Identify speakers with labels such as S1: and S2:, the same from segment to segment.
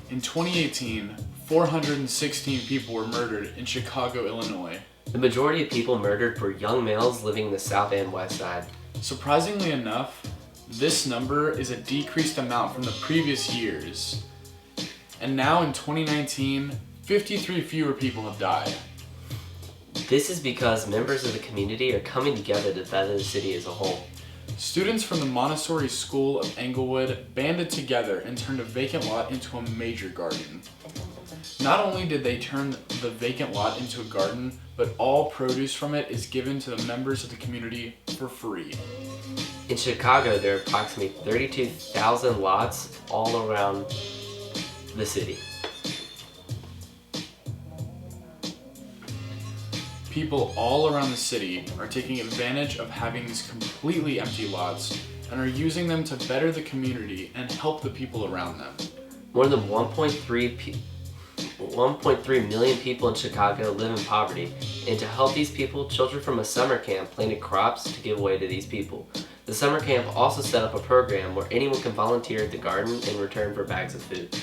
S1: In 2018, 416 people were murdered in Chicago, Illinois.
S2: The majority of people murdered were young males living in the south and west side.
S1: Surprisingly enough, this number is a decreased amount from the previous years. And now in 2019, 53 fewer people have died.
S2: This is because members of the community are coming together to better the city as a whole.
S1: Students from the Montessori School of Englewood banded together and turned a vacant lot into a major garden. Not only did they turn the vacant lot into a garden, but all produce from it is given to the members of the community for free.
S2: In Chicago, there are approximately 32,000 lots all around the city.
S1: People all around the city are taking advantage of having these completely empty lots and are using them to better the community and help the people around them.
S2: More than 1.3 million people in Chicago live in poverty, and to help these people, children from a summer camp planted crops to give away to these people. The summer camp also set up a program where anyone can volunteer at the garden in return for bags of food.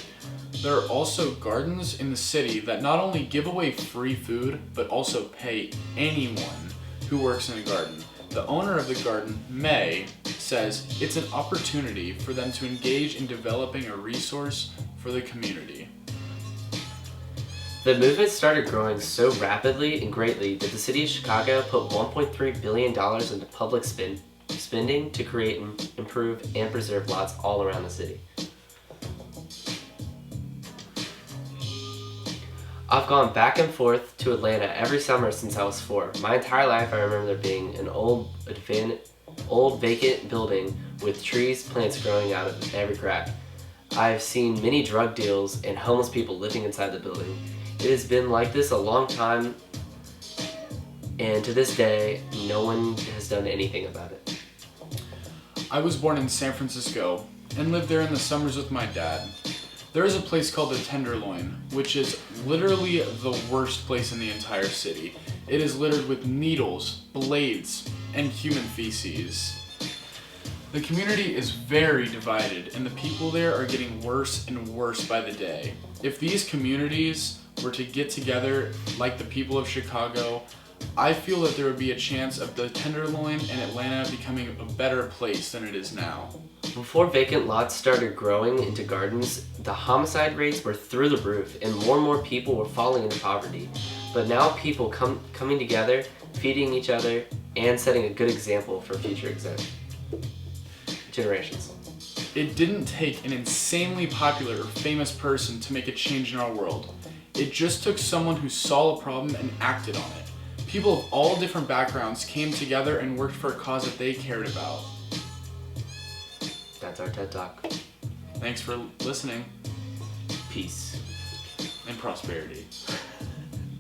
S1: There are also gardens in the city that not only give away free food, but also pay anyone who works in a garden. The owner of the garden, May, says it's an opportunity for them to engage in developing a resource for the community.
S2: The movement started growing so rapidly and greatly that the city of Chicago put $1.3 billion into public spending to create, improve, and preserve lots all around the city. I've gone back and forth to Atlanta every summer since I was 4. My entire life I remember there being an old vacant building with trees, plants growing out of every crack. I've seen many drug deals and homeless people living inside the building. It has been like this a long time, and to this day, no one has done anything about it.
S1: I was born in San Francisco and lived there in the summers with my dad. There is a place called the Tenderloin, which is literally the worst place in the entire city. It is littered with needles, blades, and human feces. The community is very divided, and the people there are getting worse and worse by the day. If these communities were to get together like the people of Chicago, I feel that there would be a chance of the Tenderloin and Atlanta becoming a better place than it is now.
S2: Before vacant lots started growing into gardens, the homicide rates were through the roof and more people were falling into poverty. But now people coming together, feeding each other, and setting a good example for future generations.
S1: It didn't take an insanely popular or famous person to make a change in our world. It just took someone who saw a problem and acted on it. People of all different backgrounds came together and worked for a cause that they cared about.
S2: That's our TED Talk.
S1: Thanks for listening.
S2: Peace.
S1: And prosperity.